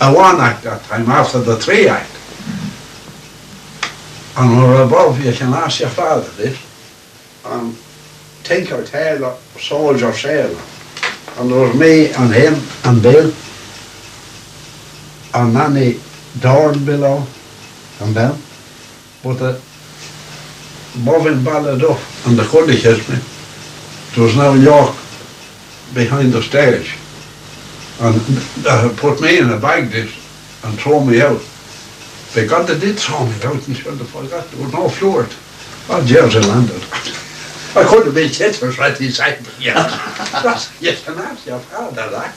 a one act that time after the three act. And we're above, you can ask your father this, and Tinker, Tailor, Soldier, Sailor. And there was me and him and Bill and Nanny Dorn below and them. But above in Balladuff and the Cuddy kissed me, there was now York behind the stage. And they put me in a bag this and throw me out. Because they did throw me out and should have forgot. There was no floor. Oh, Jersey landed. I could have been chitters right inside me. Yeah. You can ask your father that.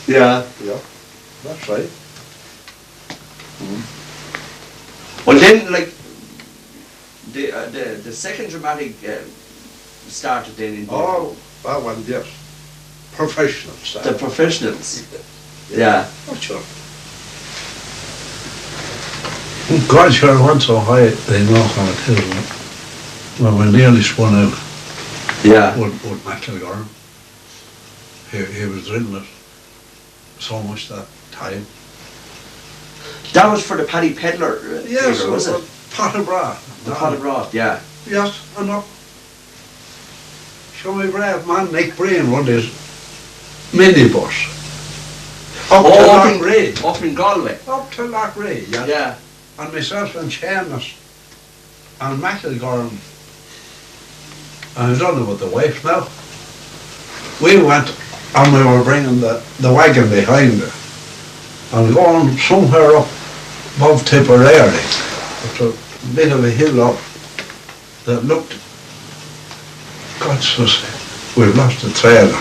Yeah. Yeah. That's right. Well then, like, the second dramatic started then in Oh, that one, yes. Professionals. the professionals. Yeah. Oh, sure. God sure went so high they know how it is. When we nearly spun out Yeah. with McIlgorm. He was drilling it so much that time. That was for the Paddy Pedlar Yes, theatre, was it? Pot of bra. The Pot of Broth, yeah. Yes, and up. Show me brave man, Nick Breen, run his minibus. Up to Loch Ray. Up in Galway. Up to Loch Ray, yeah. Yeah. And myself and Seamus and McIlgorm, and I don't know about the wife now. We went and we were bringing the wagon behind her and going somewhere up above Tipperary. It's a bit of a hill up that looked, God says, we've lost the trailer.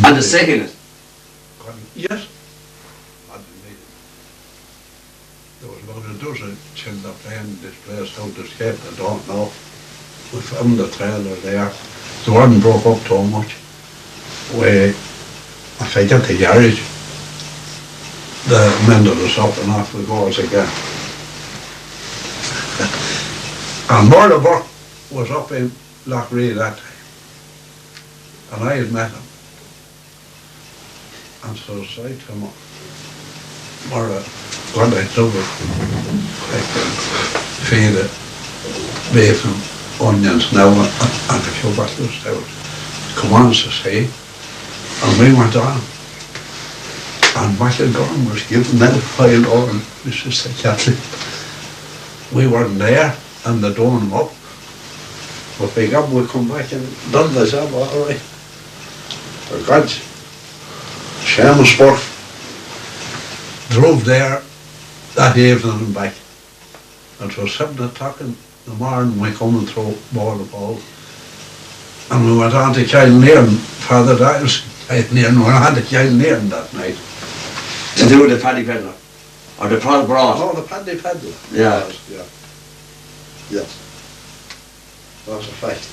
And the second it. Yes. There was about a dozen children playing this place, how to escape, I don't know. We found the trailer there. The one broke up too much. If I get the garage, the mended us up and off we goes again. And Murder Burke was up in Loch Ray that time. And I had met him. And so I said to him, Murder, what I do with feed it, beef and onions now and a few bottles of stout. Come on, says he. And we went on. And McIlgorm was giving that a file on Mrs. Catholic. We weren't there and they done him up. But we got we come back and done the job all right. For God, Seamus Burke drove there that evening and back. And it was 7 o'clock in the morning we come and throw ball to ball. And we went on to Kilnear and Father Dials Kilnear and we went on to Kilnear that night. To do with the Paddy Pedlar? Or the Pot of Broth? Oh, the Paddy Pedlar. Yeah. Yeah. Yes. That's a fact.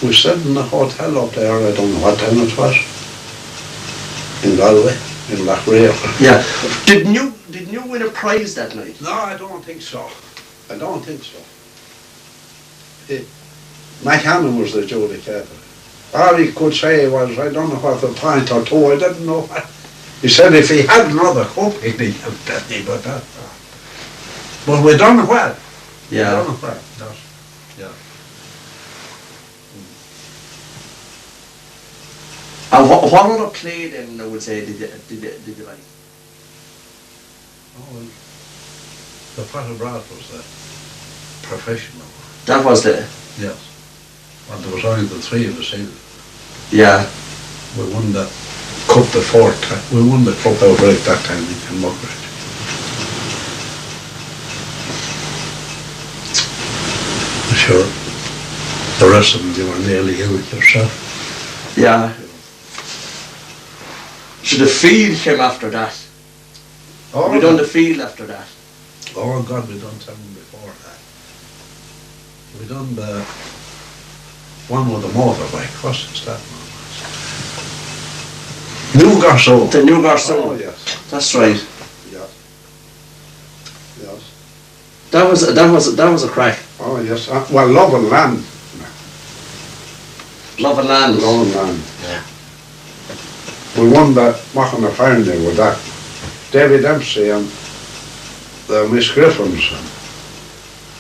We stayed in the hotel up there, I don't know what time it was. In Galway, in Loch Ray. Yeah. Didn't you win a prize that night? No, I don't think so. I don't think so. Mike Hannon was the adjudicator. All he could say was, I don't know what the point or two, I didn't know what. He said if he had another cup, he'd be helped me, but that. But we done well. Yeah. We done well, yes. Yeah. And what other play then, I would say, did you like? Oh, the Pot of Broth was the professional. That was the... Yes. And there was only the three of us in it. Yeah. We won the cup the fourth time. We won the cup outright that time in Kilmuckridge. Sure. The rest of them, you were nearly in it yourself. Yeah. So the field came after that. Oh, We done the field after that. Oh God, we done something before that. We done the one with the motorbike. What's that one? New Garson. The New Garson. Oh yes. That's right. Yes. Yes. That was a crack. Oh yes. Well, Love and Land. Love and Land. Love and Land. Yeah. we won that Machine of Ireland with that. David Dempsey and the Miss Griffins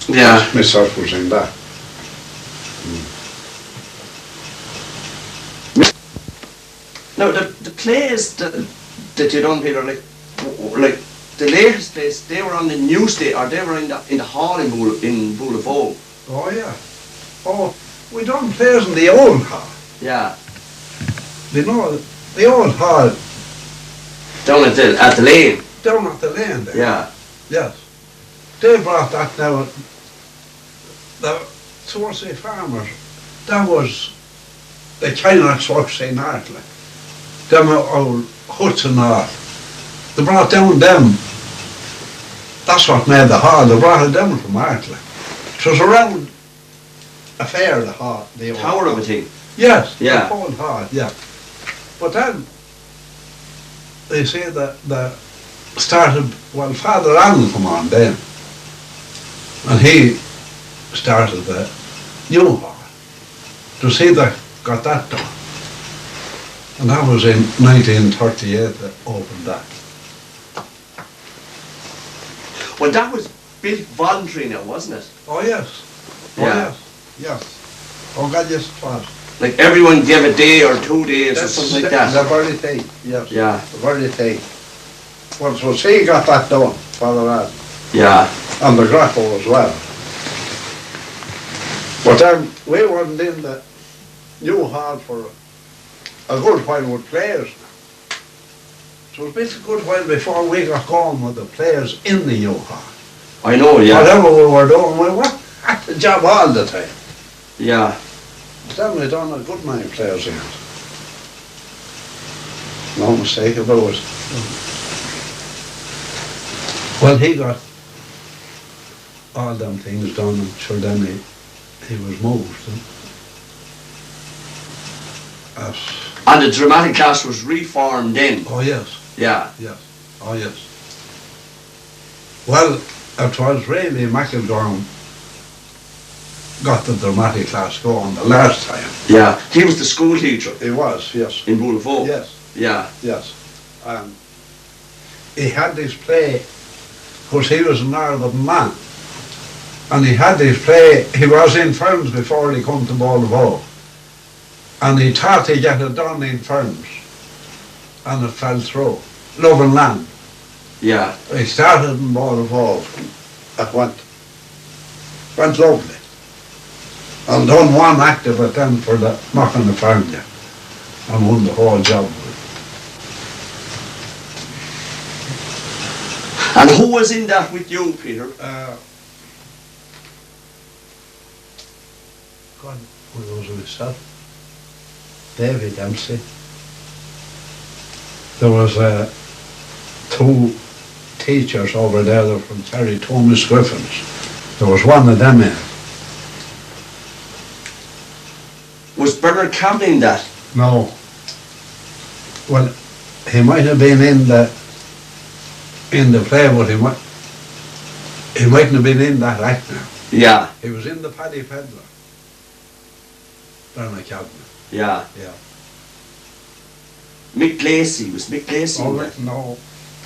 and Yeah. myself was in that. Now the plays that you done, Peter, like the latest plays, they were on the new stage, or they were in the hall in Boulevard. Oh yeah. Oh, we done plays in the old hall. Yeah. You know, the old hall Down at the lane. down at the lane there. Yeah. Yes. They brought that now. The Swansea farmers, that was the China trucks in Artley. Them old huts and all. They brought down them. That's what made the hall. They brought it down from Artley. It was around a fair, the hall. The old Tower of hall. a thing. Yes, Yeah. the old hall, yeah. But then, they say that the started, well, Father Allen come on then. And he started the new hall. To see that got that done. And that was in 1938 that opened that. Well, that was built voluntary now, wasn't it? Oh yes. Oh Yeah. yes. Yes. Oh God, yes it was. Like everyone gave a day or 2 days or something like that. The very thing, yes. Yeah. The very thing. Well, so he got that done, Father Allen. Yeah. And the grapple as well. But then we weren't in the new hall for a good while with players. So it was a good while before we got going with the players in the new hall. I know, yeah. Whatever we were doing, we were at the job all the time. Yeah. But then we done a good many players in it. No mistake about it. Well, he got all them things done, and sure then he was moved. And the dramatic class was reformed then. Oh yes, Yeah. yes, oh yes. Well, it was really McIlgorm got the dramatic class going the last time. Yeah. He was the school teacher He was, yes, in Boulevard. yes, Yeah. yes. And he had this play, because he was an Northern man, and he had this play, he was in Ferns before he come to Boulevard, and he thought he'd get it done in Ferns, and it fell through. Love and Land. Yeah. He started in Boulevard, it went lovely. And done one act of it then for the Machine of Ireland, and won the whole job. And who was in that with you, Peter? God, who was myself? David Dempsey. There was two teachers over there, they were from Terry, two Miss Griffins. There was one of them in it. Was Bernard Campbell in that? No. Well, he might have been in the play, but he mightn't have been in that act now. Yeah. He was in the Paddy Peddler. Bernard Campbell. Yeah. Yeah. Mick Lacey. Was Mick Lacey in Oh, that? no.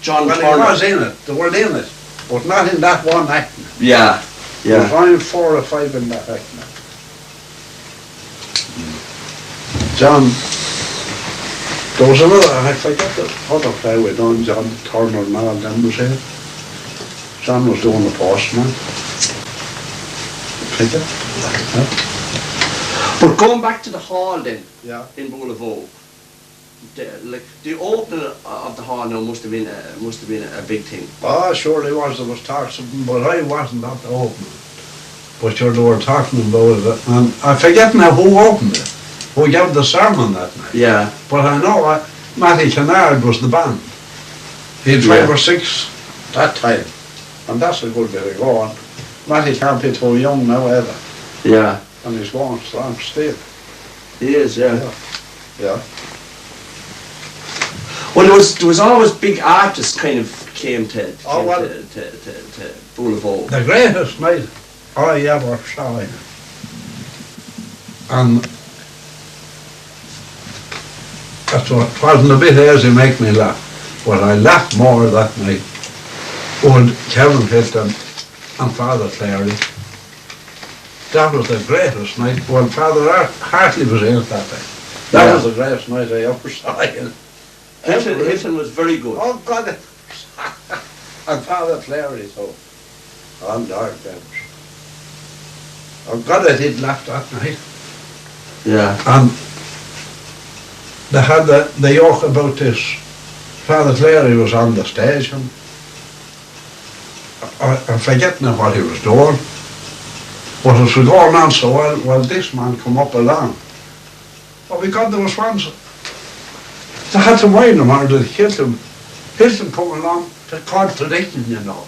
John Well, Turner. he was in it. They were in it, but not in that one act now. Yeah. There was Yeah. only 4 or 5 in that act now. John, there was another, I forget the other play we done, John Turner and all them was in. John was doing the postman. Forget that. But going back to the hall then, Yeah. in Boulevard, the opening of the hall now must have been a big thing. Oh, surely was, there was talks, but I wasn't at the opening. But sure, they were talking about it, and I forget now who opened it, who gave the sermon that night. Yeah. But I know Matty Kennard was the band. He had 5 or 6 that time, and that's a good bit of going. Matty can't be too young now either, Yeah. and he's going strong still. He is. Yeah. Yeah. Well, there was always big artists kind of came to Boulevard. The greatest night I ever saw him. And It wasn't a bit easy to make me laugh, but I laughed more that night. Old Kevin Hilton and Father Clary. That was the greatest night. Well, Father Hartley was in it that day. That was the greatest night I ever saw. Hilton was very good. Oh God! And Father Clary, so on dark bench. Oh God, I did laugh that night. Yeah. And they had the yoke about this. Father Clary was on the stage and I'm forgetting what he was doing. But it was going on so well, this man come up along. Oh, because there was ones, they had to mind him or they killed him. Hilton come along to contradicting, you know.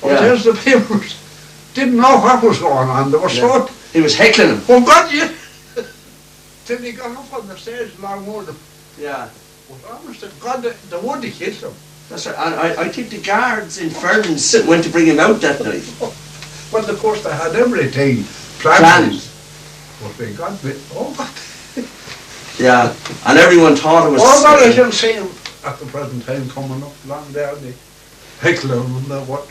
Oh, Yeah. there's the papers. Didn't know what was going on. They were so... He was heckling him. Oh, God, yeah. Till he got up on the stage along with them. Yeah. But honest to God, they would have killed him. That's right. And I think the guards in Ferns went to bring him out that night. Well, of course, they had everything planned. But they got me. Oh, God. Yeah. And everyone thought it was... Oh, God, I can see him at the present time coming up along there. The heckler and the what.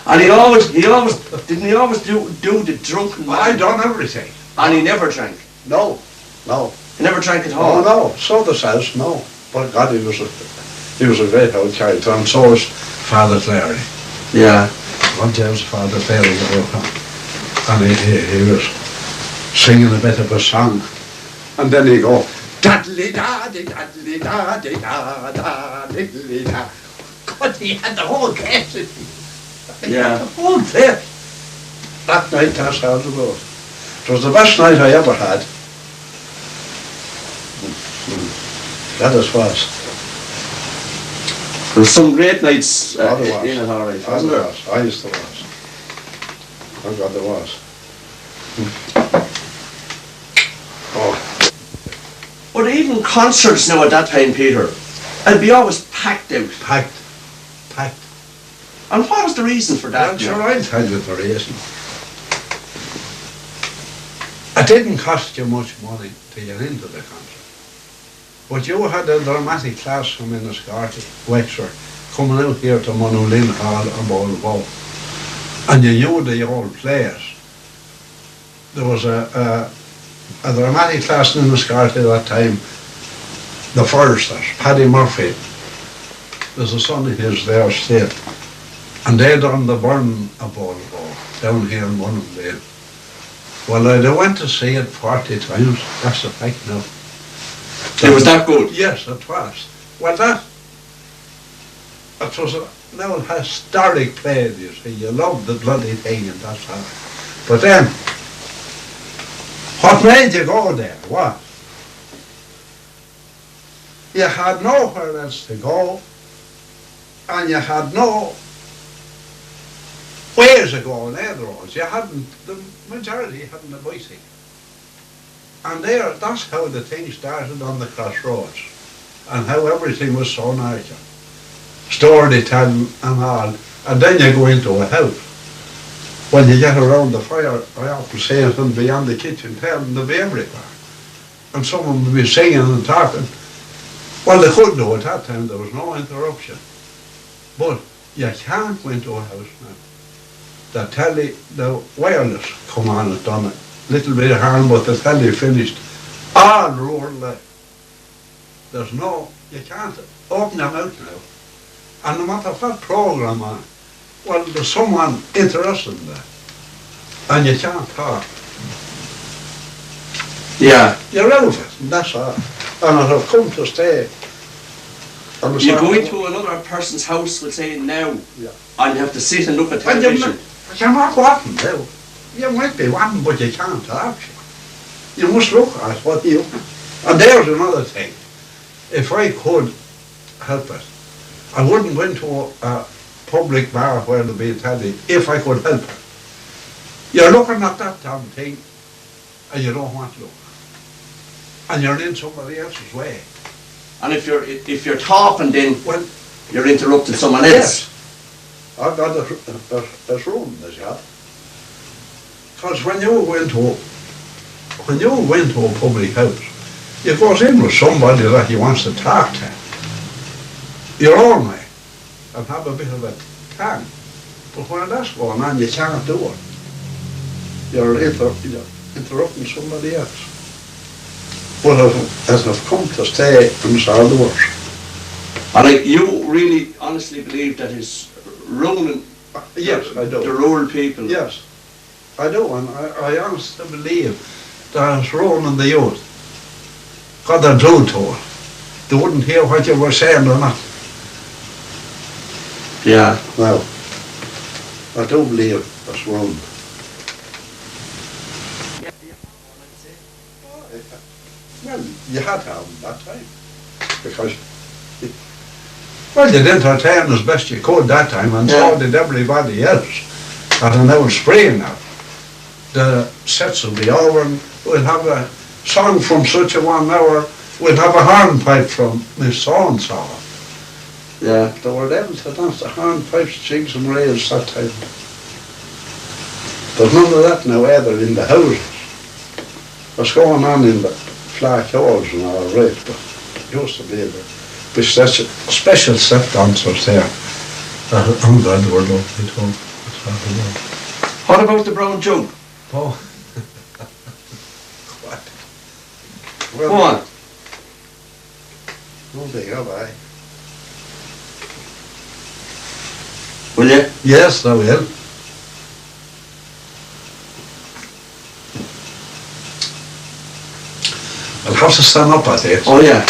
And he always, didn't he always do the drunken man? I done everything. And he never drank. No. He never drank at Oh, all. no. So the says, no. But God, he was a great old character, and so was Father Clary. Yeah. One day was Father Clary, and he was singing a bit of a song, and then he'd go, daddly-da-di-daddly-da-di-da-da, diddly-da. God, he had the whole case. Yeah. The whole place. That night, that's how it was. It was the best night I ever had. That is was. There was some great nights There was. in it, all right, I wasn't there? was. I used to was. Oh God, there was. Oh. But even concerts now at that time, Peter, it'd be always packed out. Packed. And what was the reason for that? I'm sure I'll tell you the reason. It didn't cost you much money to get into the concert. But you had a dramatic class from Enniscorthy, Wexford, coming out here to Monolin Hall and Bowlbow. And you knew the old players. There was a dramatic class in Enniscorthy at that time, the Foresters, Paddy Murphy. There's a son of his there still. And they done the burn of Bowlbow down here in Monolin. Well, I went to see it 40 times. That's the fact now. It was that good? Yes, it was. Well, it was now a historic play, you see. You loved the bloody thing and that's all. But then, what made you go there was, you had nowhere else to go, and you had no ways of going either roads. You hadn't, the majority hadn't a bicycle. And there, that's how the thing started on the crossroads, and how everything was so natural. Story telling and all, and then you go into a house. When you get around the fire, I often say it, and beyond the kitchen table, they'll be everywhere. And someone will be singing and talking. Well, they could do at that time, there was no interruption. But you can't go into a house now. The telly, the wireless come on and done it. Little bit of harm, but the telly finished. All rural. There's no, you can't open them out now. And no matter what program on, well, there's someone interested in that. And you can't talk. Yeah. You're out of it, and that's all. And it'll come to stay. You go into another person's house, we'll say now, Yeah. and you have to sit and look at And television. you're not wanting now. You might be wanting, but you can't talk. You must look at what you... And there's another thing. If I could help it, I wouldn't go into a public bar where there'd be a telly, if I could help it. You're looking at that damn thing, and you don't want to look. And you're in somebody else's way. And if you're talking, then Well, you're interrupting someone else. yes. I've got a room in the shop. Because when you went to a public house, You goes in with somebody that he wants to talk to, your own way, and have a bit of a can. But when that's going on, you can't do it. You're interrupting somebody else. But as I've come to stay in Saldoors. And like, you really honestly believe that is ruining Yes, I do. the rural people? Yes, I do, and I honestly believe that it's ruining the youth. Got they're glued to it. They wouldn't hear what you were saying or not. Yeah. Well, I do believe it's wrong. Well, you had to have them that time. Because, well, you'd entertain as best you could that time, and so did everybody else. And now it's spring now. The sets will be over, and we'll have a song from such a one hour. We'll have a hornpipe from Miss So-and-so. Yeah. They were able to dance the hornpipes, jigs and rails that time. There's none of that now either in the houses. What's going on in the flat halls and all right, but it used to be there. But special set dancers there. I'm glad they were lovely too. What about the brown jug? Oh. What? Go on. No big, have I? Will you? Yes, I will. I'll have to stand up, I think. Oh yeah.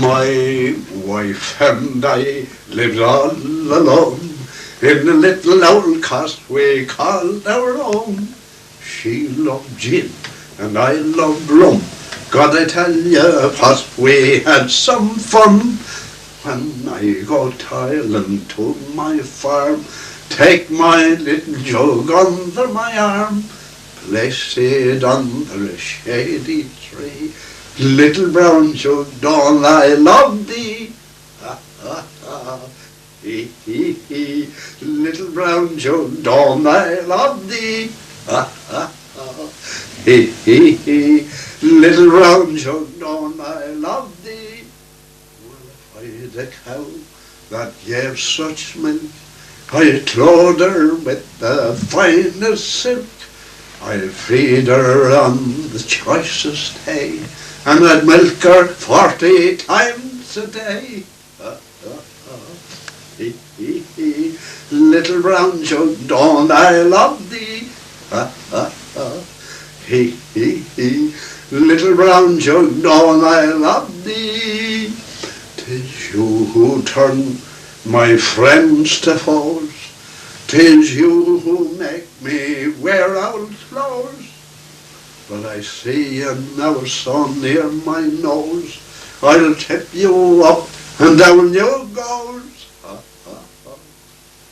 My wife and I lived all alone in a little old cot we called our own. She loved gin and I loved rum. God, I tell you what, we had some fun. When I go toiling to my farm, take my little jug under my arm, place it under a shady tree. Little brown jug, don't I love thee? Ha, ha, ha. Hee, hee, hee. Little brown jug, don't I love thee? Ha, ha, ha. Hee, hee, hee. Little brown jug, don't I love thee? Well, if I had a cow that gave such milk, I'd clothe her with the finest silk. I'd feed her on the choicest hay, and I'd milk her 40 times a day. Hee, hee, hee. Little brown jug, don't I love thee? Hee, hee, hee. Little brown jug, don't I love thee? 'Tis you who turn my friends to foes. 'Tis you who make me wear out clothes. But I see you now so near my nose, I'll tip you up and down you goes.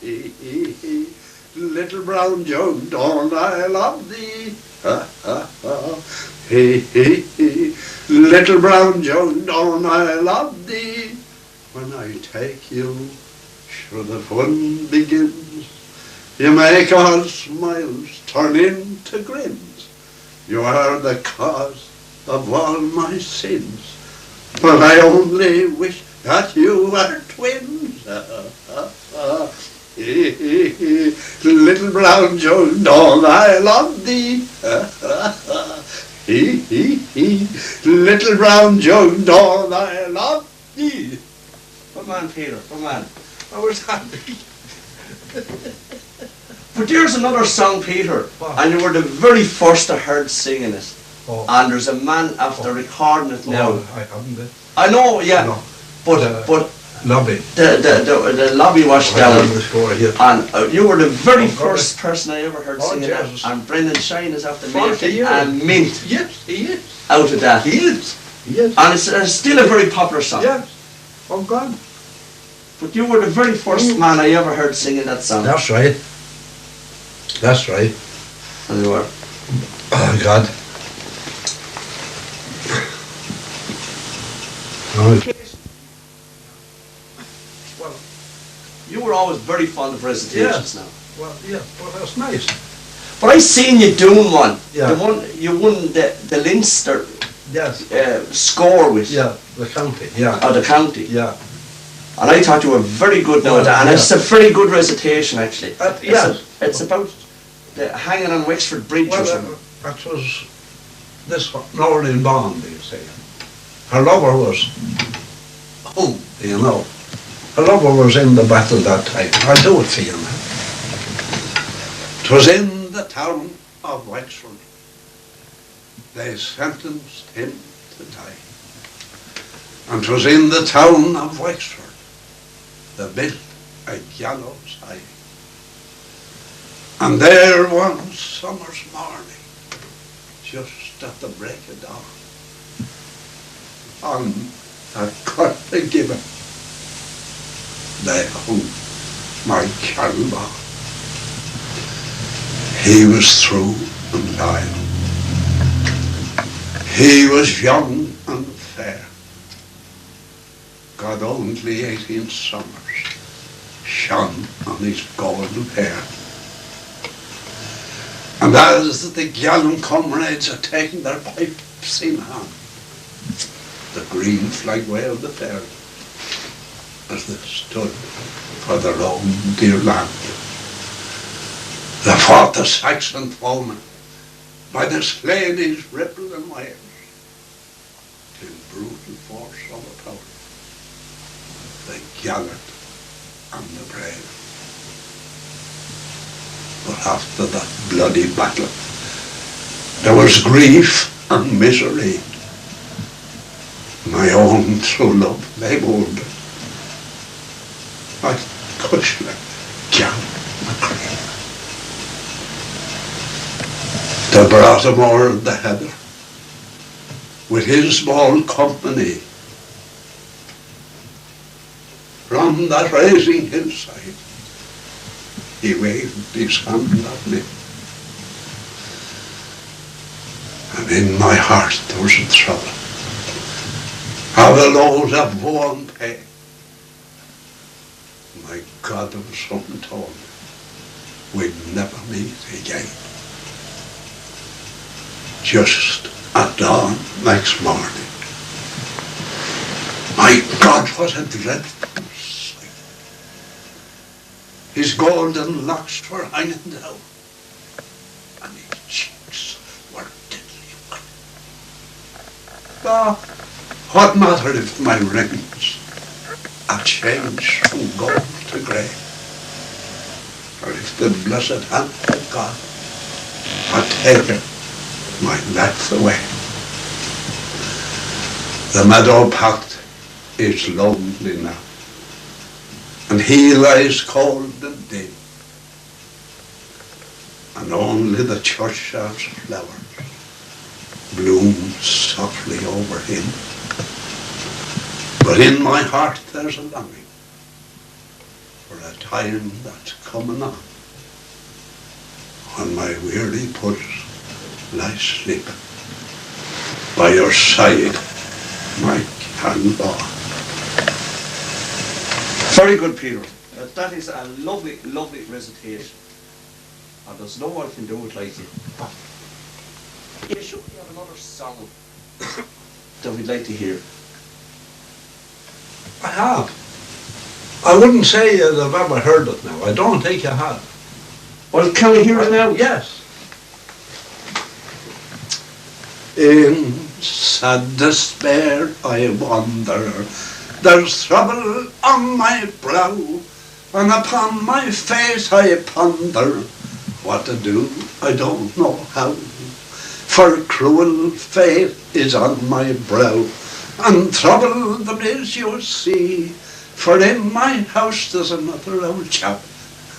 Hee, hee, hee. Little brown jug, don't I love thee? Hee, hee, hee. Little brown jug, don't I love thee? When I take you, sure the fun begins. You make all smiles turn into grins. You are the cause of all my sins, but I only wish that you were twins. Little brown jug, don't I love thee? Little brown jug, don't I love thee? Come on, Peter, come on. I was happy. But here's another song, Peter, What? and you were the very first I heard singing it. Oh. And there's a man after recording it now. No, I haven't it. I know, yeah, No. but Lobby. the lobby was I down, have the score here. and you were the very Oh, God. first person I ever heard Oh, singing Jesus. that. And Brendan Shine is after 40 making years. a mint Yes, he is. out of that. He is. Yes. And it's still a very popular song. Yes. Oh, God. But you were the very first man I ever heard singing that song. That's right. That's right. And you were. Oh, God. Right. Well, You were always very fond of recitations Yeah. now. well, yeah, well, that's nice. But I seen you doing one. Yeah. The one you won the Leinster Yes. score with. Yeah, the county, yeah. Or the county. Yeah. And I thought you were very good now, Well, and yeah. it's a very good recitation actually. Yes. It's about the hanging on Wexford Bridge or something. That was this Northern Bond, you see. Her lover was home, you know. Her lover was in the battle that time. I'll do it for you now. 'Twas in the town of Wexford. They sentenced him to die. And 'twas in the town of Wexford they built a gallows high. And there one summer's morning, just at the break of dawn, on a cut given, they hung my Carlbach. He was through and lying. He was young and fair. God only 18 summers shone on his golden hair. And as the gallant comrades are taking their pipes in hand, the green flag waved the fair as they stood for their own dear land. They fought the Saxon foemen by the Slaney's ripple and waves, till brutal force overpowered the gallant and the brave. But after that bloody battle, there was grief and misery. My own true love lay wounded. I Cushla, John McCrean. They brought him o'er the heather with his small company from that rising hillside. He waved his hand at me, and in my heart there was a trouble. How the load of woe and pain. My God, there was something told me we'd never meet again. Just at dawn next morning, my God, what a dreadful sight. His golden locks were hanging down, and his cheeks were deadly grey. Ah, what matter if my rings are changed from gold to grey, or if the blessed hand of God had taken my life away? The meadow path is lonely now, and he lies cold and dim, and only the churchyard's flowers bloom softly over him. But in my heart there's a longing for a time that's coming on, when my weary puss lies sleeping by your side, my Carlbach. Very good, Peter. That is a lovely, lovely recitation. And there's no one can do it like you. You should have another song that we'd like to hear. I have. I wouldn't say that I've ever heard it now. I don't think I have. Well, can we hear it now? Yes. In sad despair I wander, there's trouble on my brow, and upon my face I ponder what to do, I don't know how. For cruel fate is on my brow, and trouble there is, you see, for in my house there's another old chap,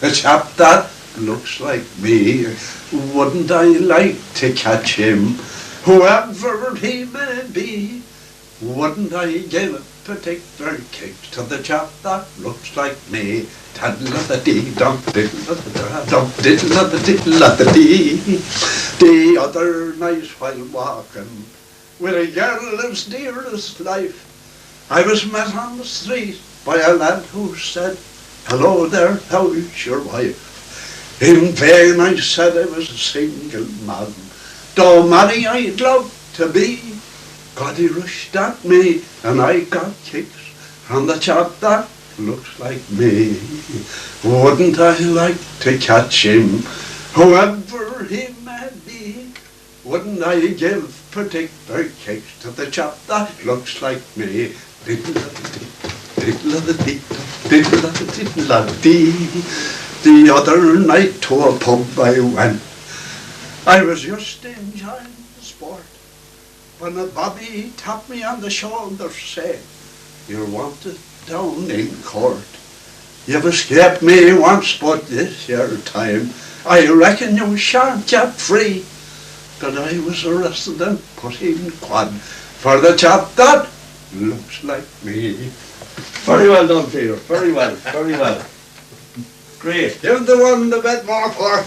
a chap that looks like me. Wouldn't I like to catch him, whoever he may be? Wouldn't I give a particular kick to the chap that looks like me? Taddle-a-dee, dum-diddle-a-dum-diddle-a-diddle-a-dee. The other night while walking with a girl as dear as life, I was met on the street by a lad who said, "Hello there, how's your wife?" In vain I said I was a single man, though marry I'd love to be. God, he rushed at me and I got kicks from the chap that looks like me. Wouldn't I like to catch him, whoever he may be? Wouldn't I give particular kicks to the chap that looks like me? The other night to a pub I went. I was just enjoying the sport when a bobby tapped me on the shoulder, saying, "You're wanted down in court. You've escaped me once, but this your time. I reckon you shan't get free." But I was arrested and put in quad for the chap that looks like me. Very well done, Peter. Very well, very well. Great. Give the one a bit more for.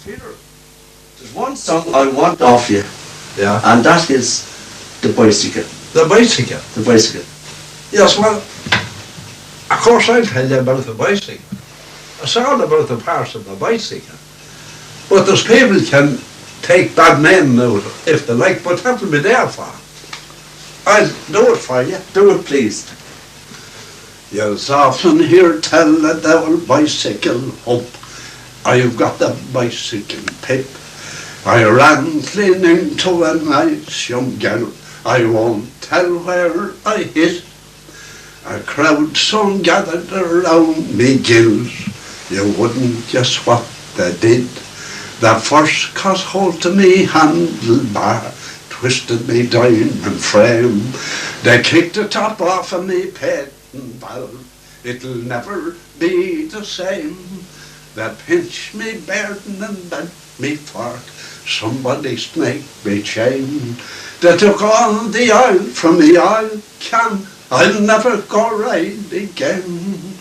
Peter, there's one song I want off you, Yeah. and that is The Bicycle. The bicycle. The Bicycle. Yes, well, of course I'll tell you about the bicycle. It's all about the parts of the bicycle. But those people can take bad men out if they like, but that will be their fault. I'll do it for you. Do it, please. You'll often hear tell that devil bicycle hump. I've got the bicycle pip. I ran clean into a nice young girl. I won't tell where I hit. A crowd soon gathered around me gills. You wouldn't guess what they did. They first caught hold to me handlebar, twisted me diamond frame. They kicked the top off of me pet and valve. It'll never be the same. They pinched me burden and bent me fork. Somebody snaked me chain. They took all the oil from the oil can. I'll never go ride again.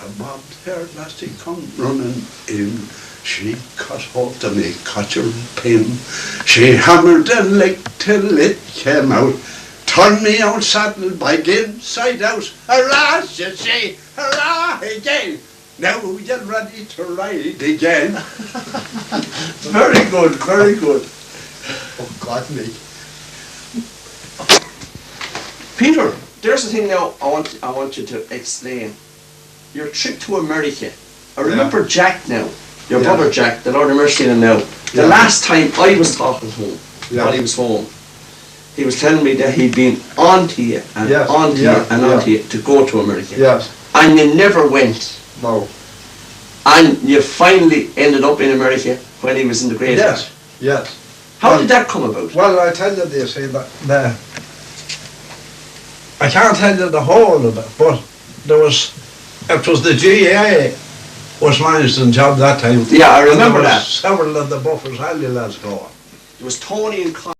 A bobbed-haired lassie come running in. She cut hold of me cotcher pin. She hammered and licked till it came out. Turned me on saddle bike inside out. Hurrah, she say, hurrah again. Now you're ready to ride again. Very good, very good. Oh, God me. Peter, there's the thing now I want you to explain. Your trip to America. I remember Jack now, your Yeah. brother Jack, the Lord of Mercy and now. The Yeah. last time I was talking to him, while he was home, he was telling me that he'd been on to you and Yes. on to Yeah. you and on to you to go to America. Yes. And you never went. No. And you finally ended up in America when he was in the grade. Yes. Yes. How Well- did that come about? Well, I tell you this, that I can't tell you the whole of it, but it was the GA was managing job that time. Yeah, I And remember there that. was several of the Buffers Alley lads going. There was Tony and Con